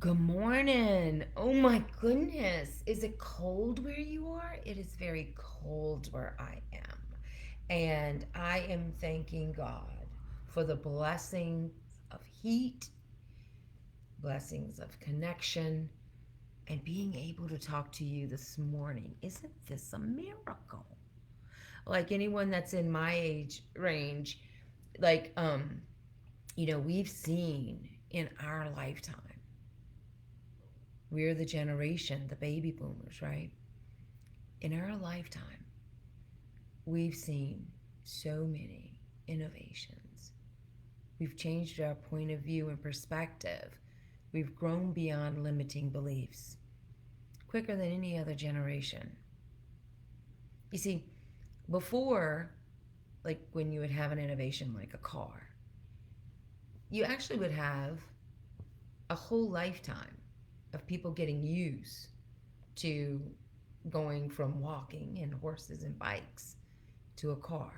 Good morning. Oh my goodness. Is it cold where you are? It is very cold where I am. And I am thanking God for the blessings of heat, blessings of connection, and being able to talk to you this morning. Isn't this a miracle? Like anyone that's in my age range, like, we've seen in our lifetime, we're the generation, the baby boomers, right? In our lifetime, we've seen so many innovations. We've changed our point of view and perspective. We've grown beyond limiting beliefs quicker than any other generation. You see, before, like when you would have an innovation like a car, you actually would have a whole lifetime of people getting used to going from walking and horses and bikes to a car.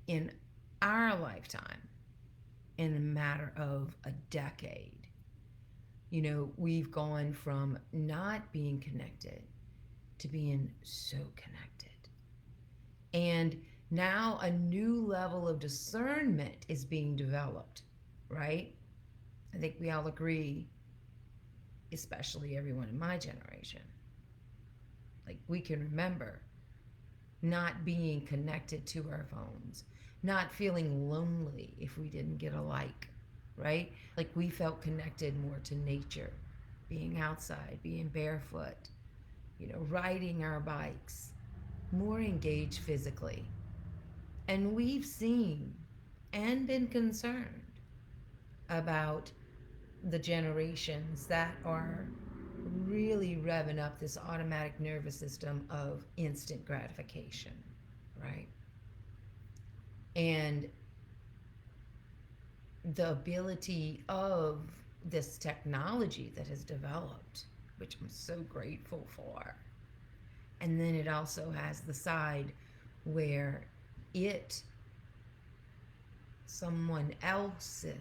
In our lifetime, in a matter of a decade, we've gone from not being connected to being so connected. And now a new level of discernment is being developed, right? I think we all agree, especially everyone in my generation. Like we can remember not being connected to our phones, not feeling lonely if we didn't get a like, right? Like we felt connected more to nature, being outside, being barefoot, riding our bikes, more engaged physically. And we've seen and been concerned about the generations that are really revving up this automatic nervous system of instant gratification, right? And the ability of this technology that has developed, which I'm so grateful for. And then it also has the side where it, someone else's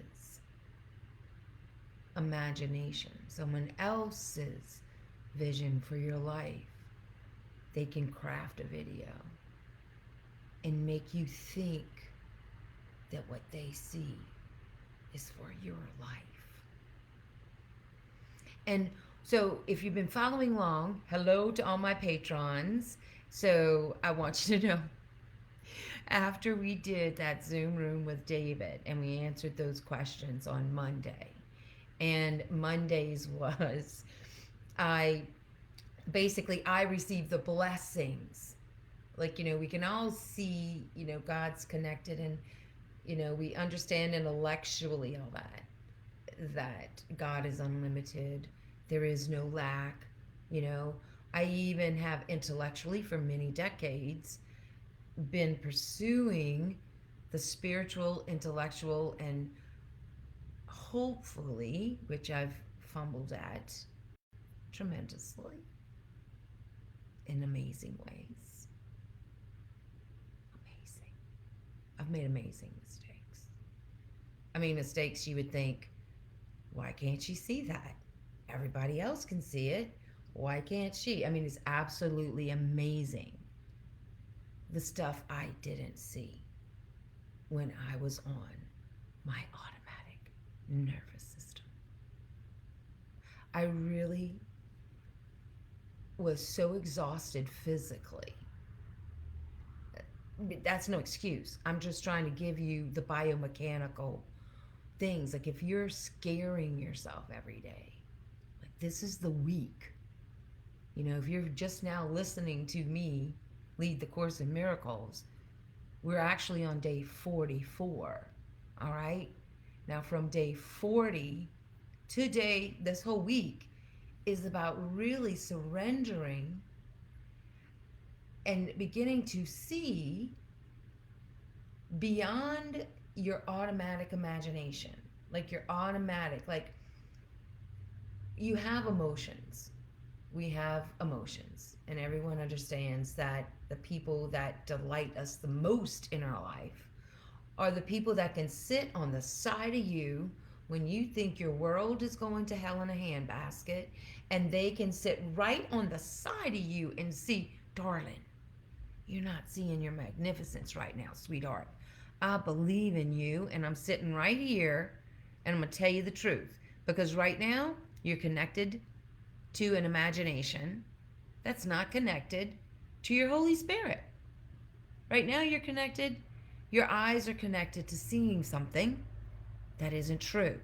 imagination, someone else's vision for your life, they can craft a video and make you think that what they see is for your life. And so, if you've been following along, hello to all my patrons. So, I want you to know after we did that Zoom room with David and we answered those questions on Monday, and Mondays was I I received the blessings. Like, we can all see, God's connected, and we understand intellectually all that God is unlimited. There is no lack. You know, I even have intellectually for many decades been pursuing the spiritual, intellectual, and hopefully, which I've fumbled at tremendously in amazing ways. Amazing. I've made amazing mistakes. I mean, mistakes you would think, why can't she see that? Everybody else can see it. Why can't she? I mean, it's absolutely amazing the stuff I didn't see when I was on my automatic nervous system. I really was so exhausted physically. That's no excuse. I'm just trying to give you the biomechanical things. Like if you're scaring yourself every day, like this is the week. If you're just now listening to me lead the Course in Miracles, we're actually on day 44. All right? Now, from day 40 to this whole week is about really surrendering and beginning to see beyond your automatic imagination. Like your automatic, like you have emotions. We have emotions, and everyone understands that the people that delight us the most in our life are the people that can sit on the side of you when you think your world is going to hell in a handbasket, and they can sit right on the side of you and see, darling, you're not seeing your magnificence right now, sweetheart. I believe in you, and I'm sitting right here, and I'm going to tell you the truth. Because right now, you're connected to an imagination that's not connected to your Holy Spirit. Right now, you're connected, your eyes are connected to seeing something that isn't true.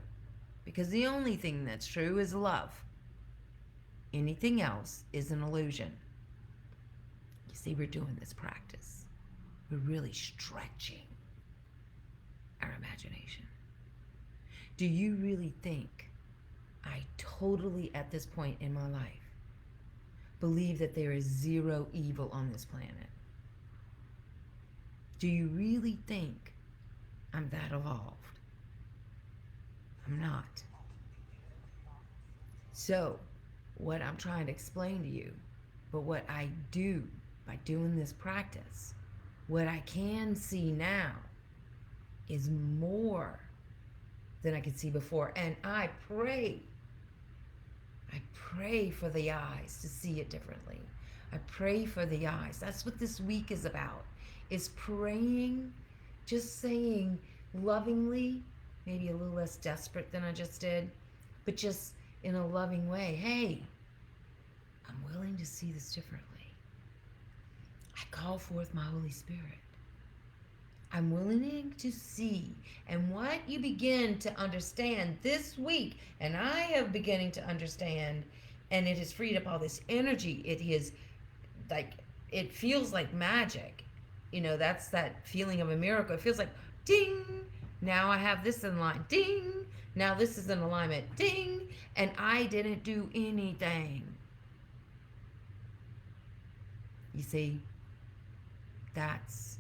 Because the only thing that's true is love. Anything else is an illusion. You see, we're doing this practice. We're really stretching our imagination. Do you really think I totally, at this point in my life, believe that there is zero evil on this planet? Do you really think I'm that evolved? I'm not. So, what I'm trying to explain to you, but what I do by doing this practice, what I can see now is more than I could see before. And I pray for the eyes to see it differently. I pray for the eyes. That's what this week is about. Is praying, just saying lovingly, maybe a little less desperate than I just did, but just in a loving way. Hey, I'm willing to see this differently. I call forth my Holy Spirit. I'm willing to see. And what you begin to understand this week, and I am beginning to understand, and it has freed up all this energy. It is like, it feels like magic. You know, that's that feeling of a miracle. It feels like, ding, now I have this in line, ding, now this is in alignment, ding, and I didn't do anything. You see, that's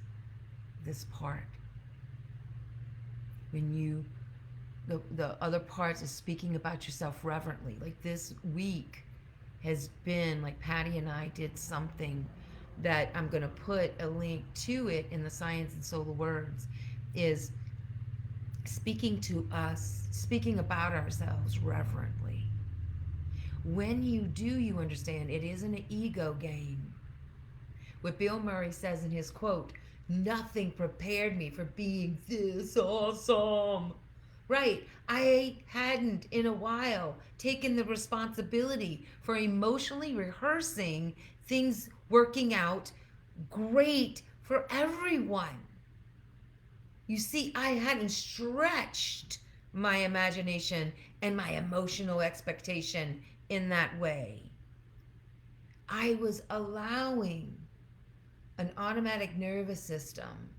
this part. When you, the other parts is speaking about yourself reverently. Like this week has been, like Patty and I did something that I'm going to put a link to it in the Science and Soul of Words, is speaking to us, speaking about ourselves reverently. When you do, you understand it isn't an ego game. What Bill Murray says in his quote, nothing prepared me for being this awesome. Right. I hadn't in a while taken the responsibility for emotionally rehearsing things working out great for everyone. You see, I hadn't stretched my imagination and my emotional expectation in that way. I was allowing an automatic nervous system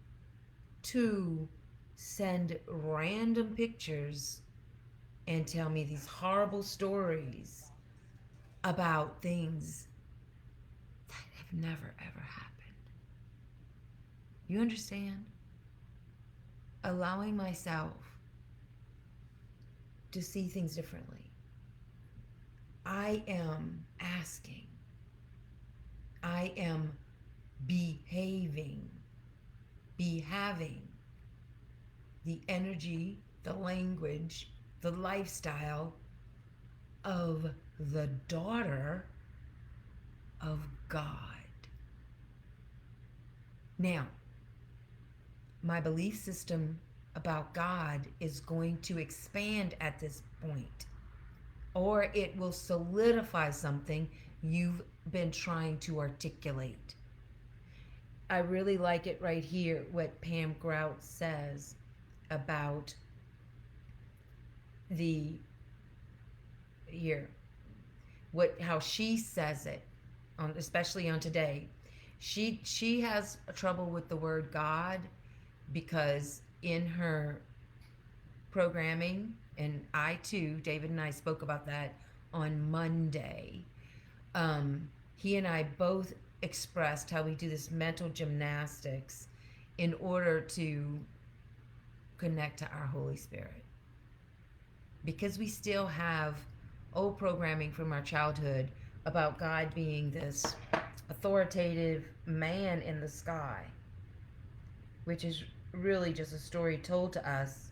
to send random pictures and tell me these horrible stories about things that have never ever happened. You understand? Allowing myself to see things differently. I am asking. I am behaving, having the energy, the language, the lifestyle of the daughter of God. Now, my belief system about God is going to expand at this point, or it will solidify something you've been trying to articulate. I really like it right here, what Pam Grout says about how she says it, especially on today. She has trouble with the word God because in her programming, and I too, David and I spoke about that on Monday. He and I both expressed how we do this mental gymnastics in order to connect to our Holy Spirit. Because we still have old programming from our childhood about God being this authoritative man in the sky, which is really just a story told to us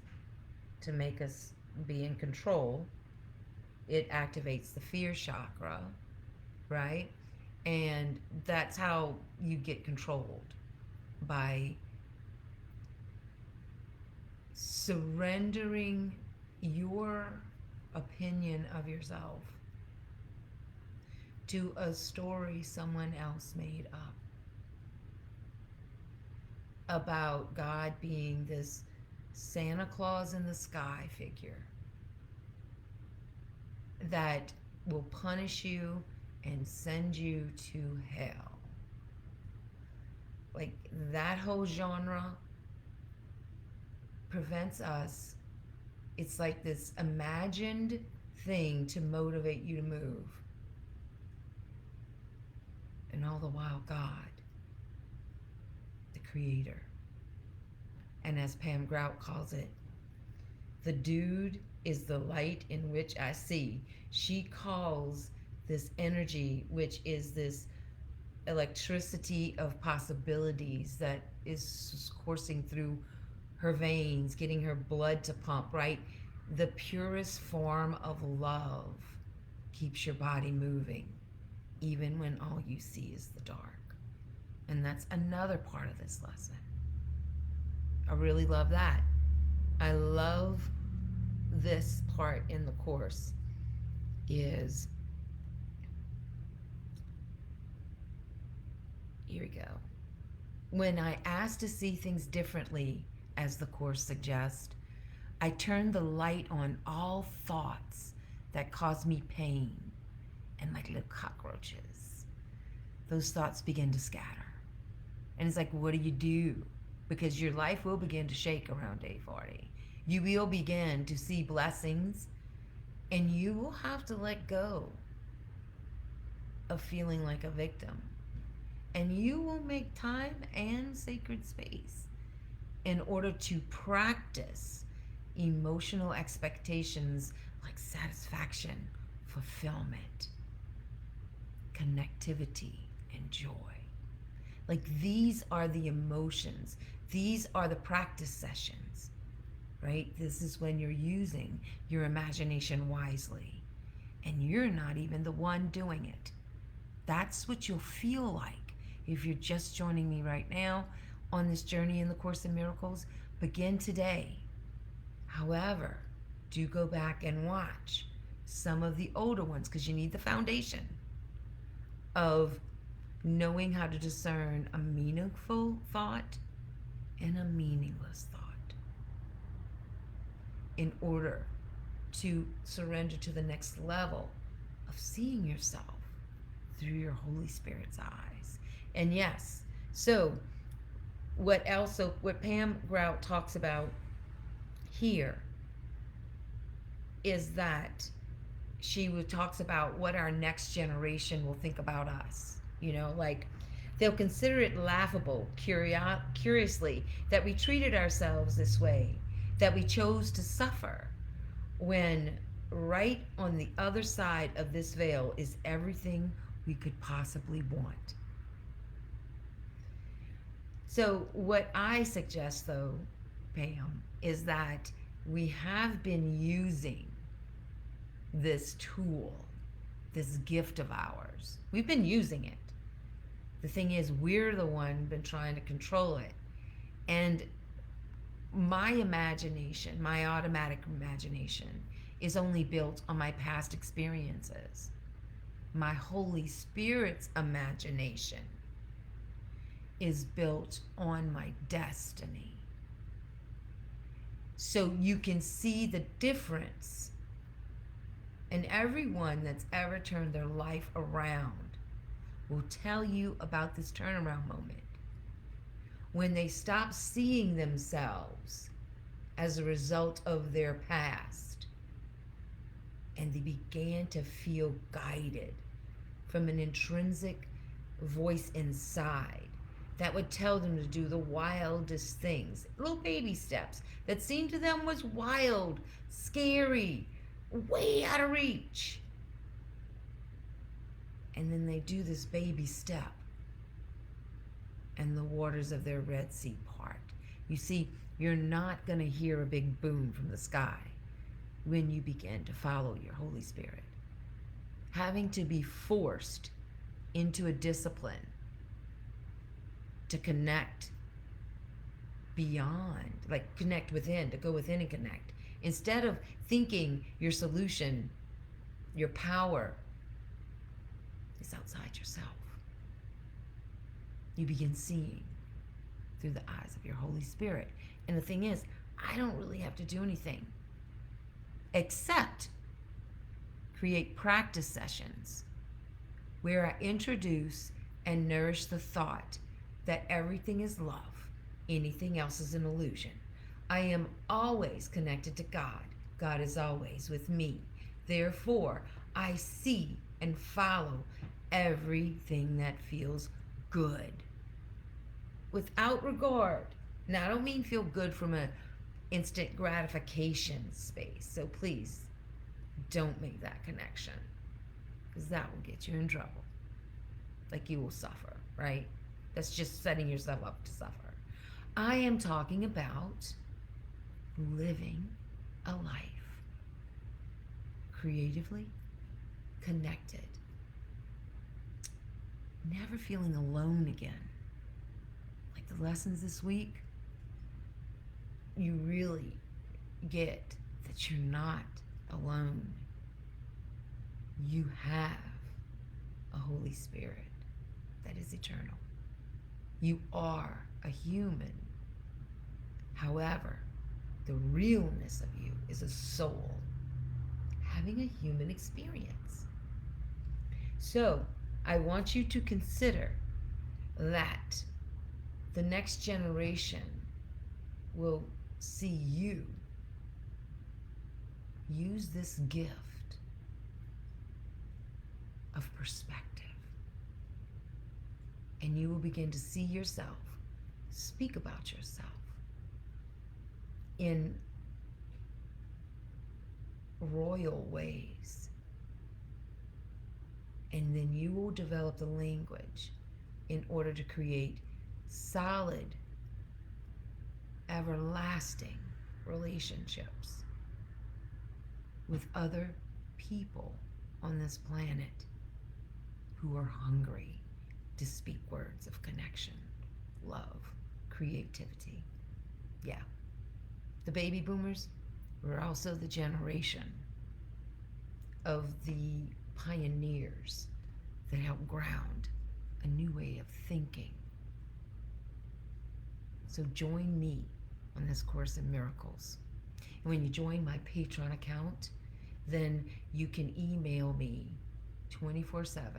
to make us be in control, it activates the fear chakra, right? And that's how you get controlled, by surrendering your opinion of yourself to a story someone else made up about God being this Santa Claus in the sky figure that will punish you and send you to hell. Like, that whole genre prevents us. It's like this imagined thing to motivate you to move. And all the while, God, the creator, and as Pam Grout calls it, the dude is the light in which I see. She calls this energy, which is this electricity of possibilities that is coursing through her veins, getting her blood to pump, right? The purest form of love keeps your body moving, even when all you see is the dark. And that's another part of this lesson. I really love that. I love this part in the course is, here we go. When I ask to see things differently, as the course suggests, I turn the light on all thoughts that cause me pain, and like little cockroaches, those thoughts begin to scatter. And it's like, what do you do? Because your life will begin to shake around day 40. You will begin to see blessings, and you will have to let go of feeling like a victim. And you will make time and sacred space in order to practice emotional expectations like satisfaction, fulfillment, connectivity, and joy. Like, these are the emotions. These are the practice sessions, right? This is when you're using your imagination wisely, and you're not even the one doing it. That's what you'll feel like if you're just joining me right now on this journey in the Course in Miracles. Begin today. However, do go back and watch some of the older ones, because you need the foundation of knowing how to discern a meaningful thought and a meaningless thought in order to surrender to the next level of seeing yourself through your Holy Spirit's eyes. And yes, so what Pam Grout talks about here is that she talks about what our next generation will think about us. You know, like, they'll consider it laughable, curiously, that we treated ourselves this way, that we chose to suffer, when right on the other side of this veil is everything we could possibly want. So what I suggest, though, Pam, is that we have been using this tool, this gift of ours. We've been using it. The thing is, we're the one been trying to control it. And my imagination, my automatic imagination, is only built on my past experiences. My Holy Spirit's imagination is built on my destiny. So you can see the difference. And everyone that's ever turned their life around will tell you about this turnaround moment, when they stop seeing themselves as a result of their past, and they began to feel guided from an intrinsic voice inside that would tell them to do the wildest things, little baby steps that seemed to them was wild, scary, way out of reach. And then they do this baby step, and the waters of their Red Sea part. You see, you're not going to hear a big boom from the sky. when you begin to follow your Holy Spirit. Having to be forced into a discipline to connect beyond, like connect within, to go within and connect. Instead of thinking your solution, your power is outside yourself, you begin seeing through the eyes of your Holy Spirit. And the thing is, I don't really have to do anything except create practice sessions where I introduce and nourish the thought that everything is love, anything else is an illusion. I am always connected to God. God is always with me. Therefore, I see and follow everything that feels good without regard. Now, I don't mean feel good from a instant gratification space. So please don't make that connection, because that will get you in trouble. Like, you will suffer, right? That's just setting yourself up to suffer. I am talking about living a life creatively connected, never feeling alone again. Like the lessons this week, you really get that you're not alone. You have a Holy Spirit that is eternal. You are a human. However, the realness of you is a soul having a human experience. So, I want you to consider that the next generation will see you use this gift of perspective. And you will begin to see yourself, speak about yourself in royal ways. And then you will develop the language in order to create solid, everlasting relationships with other people on this planet who are hungry to speak words of connection, love, creativity. Yeah. The baby boomers were also the generation of the pioneers that helped ground a new way of thinking. So join me on this Course in Miracles. And when you join my Patreon account, then you can email me 24/7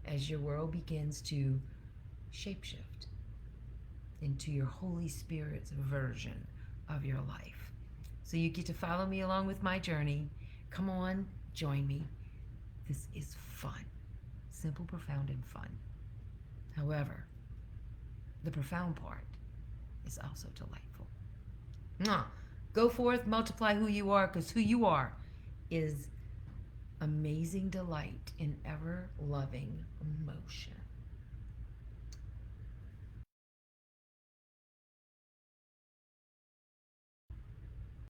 as your world begins to shapeshift into your Holy Spirit's version of your life. So you get to follow me along with my journey. Come on, join me. This is fun. Simple, profound, and fun. However, the profound part is also delightful. Mwah. Go forth, multiply who you are, because who you are is amazing delight in ever-loving motion.